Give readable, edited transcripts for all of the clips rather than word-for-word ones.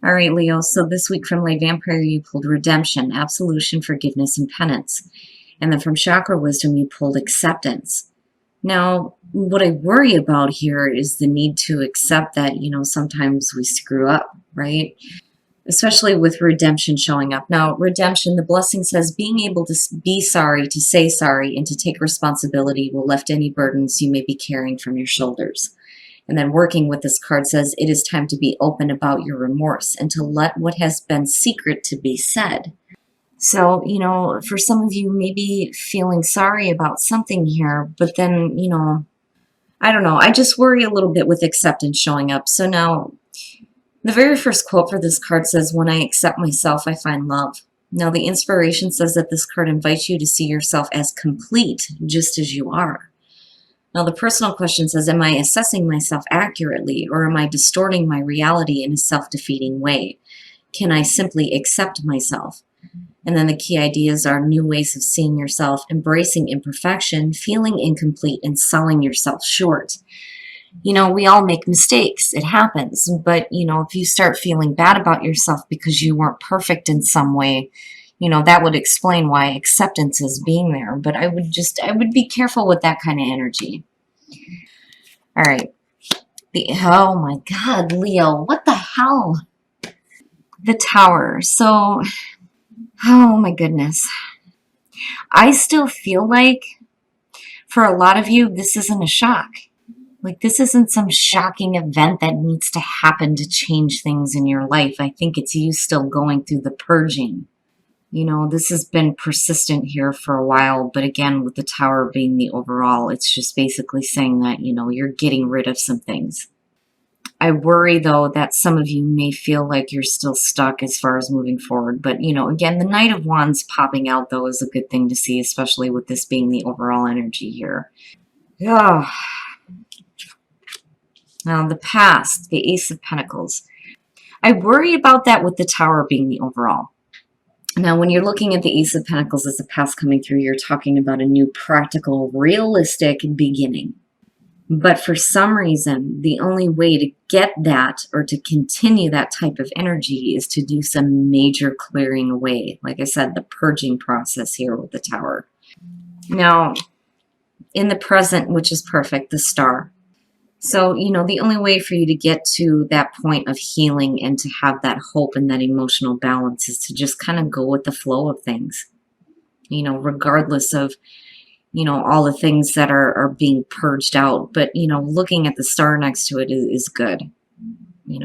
All right, Leo. So this week from Lay Vampire, you pulled redemption, absolution, forgiveness, and penance. And then from Chakra Wisdom, you pulled acceptance. Now, what I worry about here is the need to accept that, sometimes we screw up, right? Especially with redemption showing up. Now, redemption, the blessing says being able to be sorry, to say sorry, and to take responsibility will lift any burdens you may be carrying from your shoulders. And then working with this card says it is time to be open about your remorse and to let what has been secret to be said. So, for some of you, maybe feeling sorry about something here, but then, I don't know. I just worry a little bit with acceptance showing up. So now, the very first quote for this card says, "When I accept myself, I find love." Now, the inspiration says that this card invites you to see yourself as complete, just as you are. Now, the personal question says, am I assessing myself accurately, or am I distorting my reality in a self-defeating way? Can I simply accept myself? And then the key ideas are new ways of seeing yourself, embracing imperfection, feeling incomplete, and selling yourself short. We all make mistakes. It happens. But, if you start feeling bad about yourself because you weren't perfect in some way, that would explain why acceptance is being there. But I would be careful with that kind of energy. All right. Oh my God, Leo, what the hell? The Tower. So, oh my goodness. I still feel like for a lot of you, this isn't a shock. Like, this isn't some shocking event that needs to happen to change things in your life. I think it's you still going through the purging. This has been persistent here for a while, but again, with the Tower being the overall, it's just basically saying that, you're getting rid of some things. I worry, though, that some of you may feel like you're still stuck as far as moving forward. But, again, the Knight of Wands popping out, though, is a good thing to see, especially with this being the overall energy here. Yeah. Now, the past, the Ace of Pentacles. I worry about that with the Tower being the overall. Now, when you're looking at the Ace of Pentacles as the past coming through, you're talking about a new practical, realistic beginning. But for some reason, the only way to get that or to continue that type of energy is to do some major clearing away. Like I said, the purging process here with the Tower. Now, in the present, which is perfect, the Star. So, the only way for you to get to that point of healing and to have that hope and that emotional balance is to just kind of go with the flow of things, regardless of, all the things that are being purged out. But, looking at the Star next to it is good,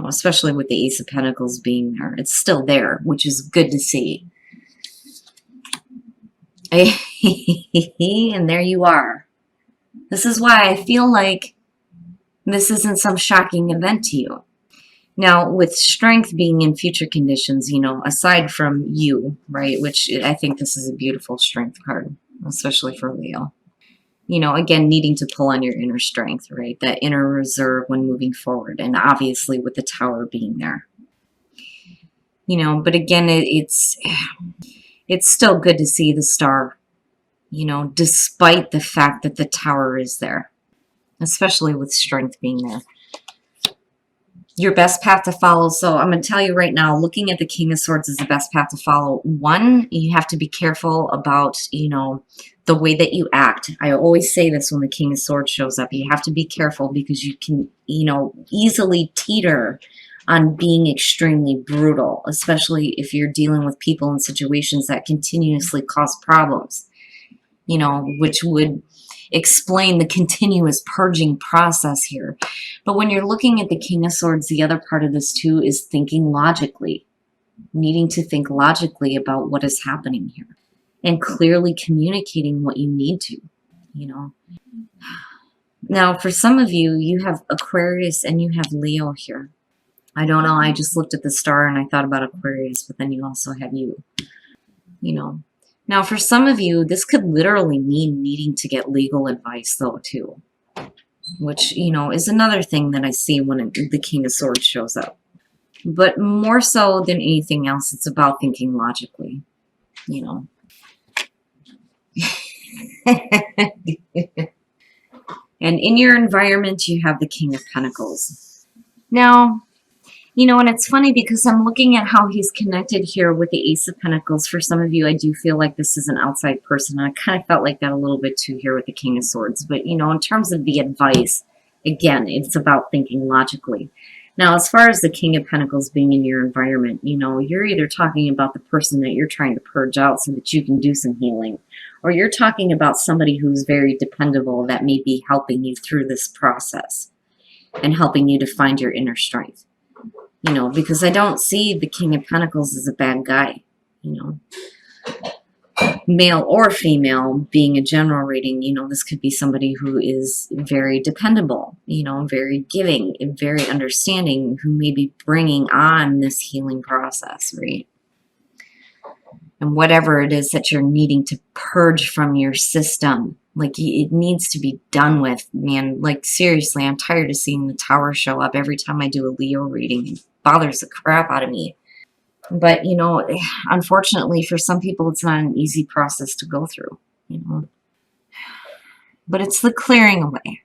especially with the Ace of Pentacles being there. It's still there, which is good to see. And there you are. This is why I feel like this isn't some shocking event to you. Now, with Strength being in future conditions, aside from you, right, which I think this is a beautiful Strength card, especially for Leo. Again, needing to pull on your inner strength, right, that inner reserve when moving forward, and obviously with the Tower being there. But again, it's still good to see the Star, despite the fact that the Tower is there. Especially with Strength being there. Your best path to follow. So I'm going to tell you right now, looking at the King of Swords is the best path to follow. One, you have to be careful about, the way that you act. I always say this when the King of Swords shows up. You have to be careful because you can, easily teeter on being extremely brutal, especially if you're dealing with people in situations that continuously cause problems, which would explain the continuous purging process here. But when you're looking at the King of Swords, the other part of this too is thinking logically, needing to think logically about what is happening here and clearly communicating what you need to, Now, for some of you, you have Aquarius and you have Leo here. I don't know. I just looked at the Star and I thought about Aquarius, but then you also have you. Now, for some of you, this could literally mean needing to get legal advice, though, too. Which, is another thing that I see when the King of Swords shows up. But more so than anything else, it's about thinking logically, And in your environment, you have the King of Pentacles. Now, You know, and it's funny because I'm looking at how he's connected here with the Ace of Pentacles. For some of you, I do feel like this is an outside person. And I kind of felt like that a little bit too here with the King of Swords. But, you know, in terms of the advice, again, it's about thinking logically. Now, as far as the King of Pentacles being in your environment, you know, you're either talking about the person that you're trying to purge out so that you can do some healing, or you're talking about somebody who's very dependable that may be helping you through this process and helping you to find your inner strength. You know, because I don't see the King of Pentacles as a bad guy, you know. Male or female, being a general reading, you know, this could be somebody who is very dependable, you know, very giving, and very understanding, who may be bringing on this healing process, right? And whatever it is that you're needing to purge from your system, like, it needs to be done with, man. Like, seriously, I'm tired of seeing the Tower show up every time I do a Leo reading. It bothers the crap out of me. But, you know, unfortunately for some people, it's not an easy process to go through, you know. But it's the clearing away.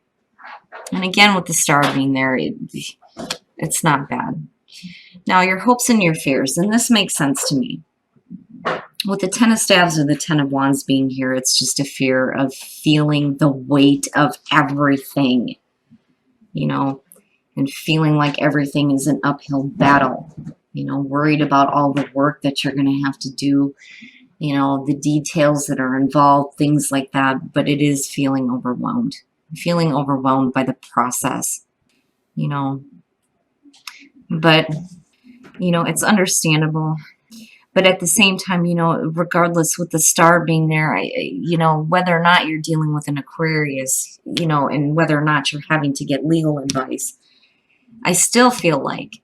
And again, with the Star being there, it's not bad. Now, your hopes and your fears, and this makes sense to me. With the Ten of Staves or the Ten of Wands being here, it's just a fear of feeling the weight of everything, you know, and feeling like everything is an uphill battle. You know, worried about all the work that you're going to have to do, you know, the details that are involved, things like that. But it is feeling overwhelmed by the process, you know. But, you know, it's understandable. But at the same time, you know, regardless with the Star being there, you know, whether or not you're dealing with an Aquarius, you know, and whether or not you're having to get legal advice, I still feel like,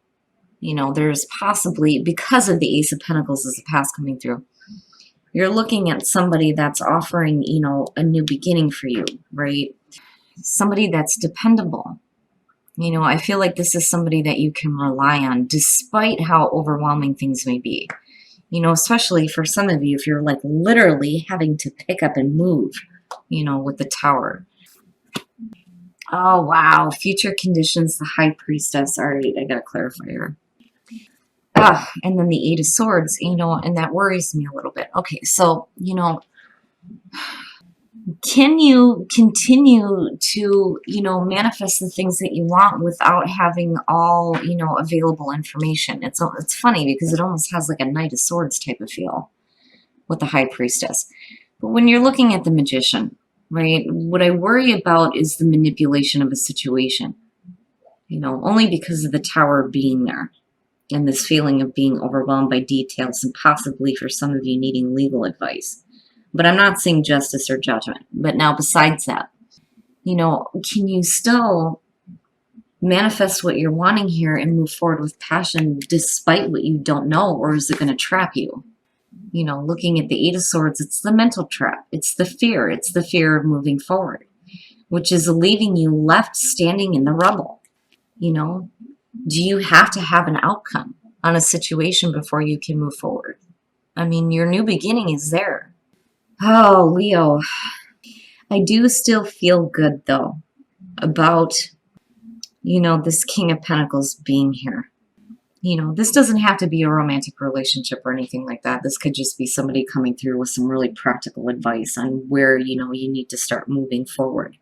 you know, there's possibly, because of the Ace of Pentacles as the past coming through, you're looking at somebody that's offering, you know, a new beginning for you, right? Somebody that's dependable. You know, I feel like this is somebody that you can rely on despite how overwhelming things may be. You know, especially for some of you, if you're like literally having to pick up and move, you know, with the Tower. Oh, wow. Future conditions, the High Priestess. All right, I got to clarify here. And then the Eight of Swords, you know, and that worries me a little bit. Okay, so, you know, can you continue to, you know, manifest the things that you want without having all, you know, available information? It's funny because it almost has like a Knight of Swords type of feel with the High Priestess. But when you're looking at the Magician, right, what I worry about is the manipulation of a situation, you know, only because of the Tower being there. And this feeling of being overwhelmed by details and possibly for some of you needing legal advice. But I'm not saying justice or judgment. But now besides that, you know, can you still manifest what you're wanting here and move forward with passion despite what you don't know, or is it going to trap you? You know, looking at the Eight of Swords, it's the mental trap. It's the fear. It's the fear of moving forward, which is leaving you left standing in the rubble, you know. Do you have to have an outcome on a situation before you can move forward? I mean, your new beginning is there. Oh, Leo, I do still feel good, though, about, you know, this King of Pentacles being here. You know, this doesn't have to be a romantic relationship or anything like that. This could just be somebody coming through with some really practical advice on where, you know, you need to start moving forward.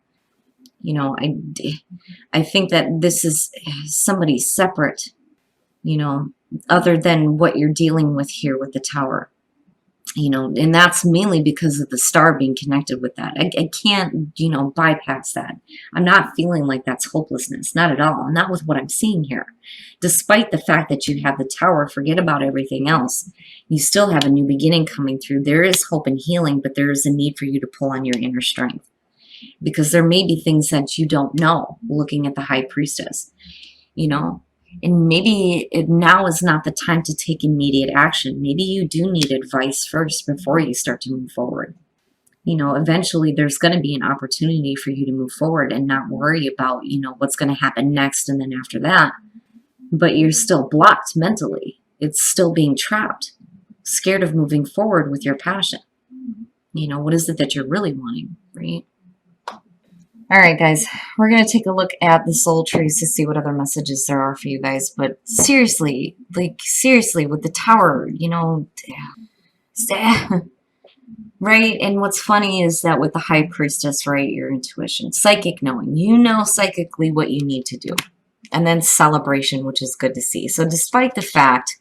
You know, I think that this is somebody separate, you know, other than what you're dealing with here with the Tower. You know, and that's mainly because of the Star being connected with that. I can't, you know, bypass that. I'm not feeling like that's hopelessness. Not at all. Not with what I'm seeing here. Despite the fact that you have the Tower, forget about everything else. You still have a new beginning coming through. There is hope and healing, but there is a need for you to pull on your inner strength. Because there may be things that you don't know looking at the High Priestess, you know, and maybe now is not the time to take immediate action. Maybe you do need advice first before you start to move forward. You know, eventually there's going to be an opportunity for you to move forward and not worry about, you know, what's going to happen next and then after that. But you're still blocked mentally. It's still being trapped, scared of moving forward with your passion. You know, what is it that you're really wanting, right? All right, guys, we're going to take a look at the soul trees to see what other messages there are for you guys. But seriously, like, seriously, with the tower, right? And what's funny is that with the high priestess, right, your intuition, psychic knowing, you know psychically what you need to do. And then celebration, which is good to see. So despite the fact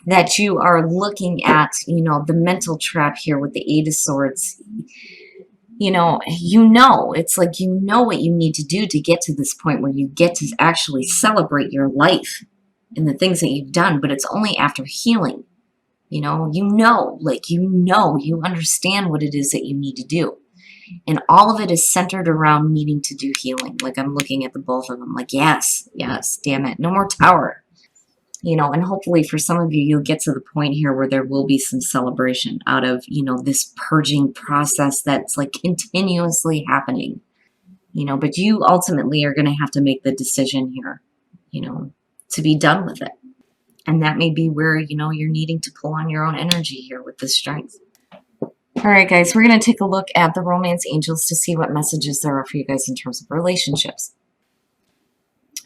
that you are looking at, the mental trap here with the Eight of Swords, it's like what you need to do to get to this point where you get to actually celebrate your life and the things that you've done, but it's only after healing. You understand what it is that you need to do. And all of it is centered around needing to do healing. Like, I'm looking at the both of them, like, yes, damn it, no more tower. And hopefully for some of you, you'll get to the point here where there will be some celebration out of, this purging process that's like continuously happening, but you ultimately are going to have to make the decision here, to be done with it. And that may be where, you're needing to pull on your own energy here with the strength. All right, guys, we're going to take a look at the romance angels to see what messages there are for you guys in terms of relationships.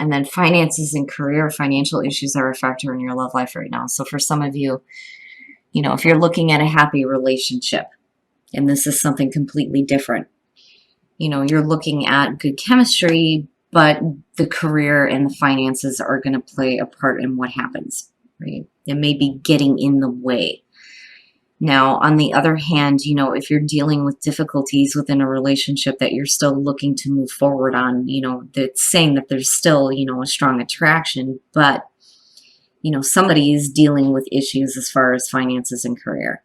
And then finances and career, financial issues are a factor in your love life right now. So for some of you, if you're looking at a happy relationship, and this is something completely different, you're looking at good chemistry, but the career and the finances are going to play a part in what happens, right? It may be getting in the way. Now, on the other hand, if you're dealing with difficulties within a relationship that you're still looking to move forward on, that's saying that there's still, a strong attraction, but, somebody is dealing with issues as far as finances and career,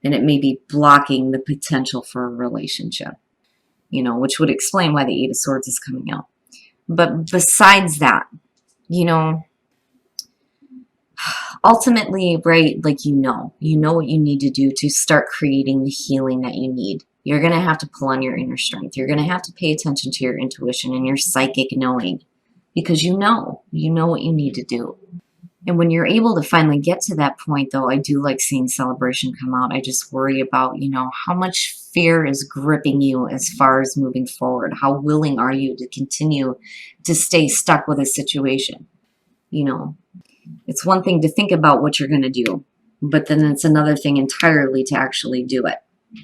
and it may be blocking the potential for a relationship, which would explain why the Eight of Swords is coming out. But besides that, ultimately, right, like, what you need to do to start creating the healing that you need. You're going to have to pull on your inner strength. You're going to have to pay attention to your intuition and your psychic knowing, because you know what you need to do. And when you're able to finally get to that point, though, I do like seeing celebration come out. I just worry about, how much fear is gripping you as far as moving forward. How willing are you to continue to stay stuck with a situation? It's one thing to think about what you're going to do, but then it's another thing entirely to actually do it.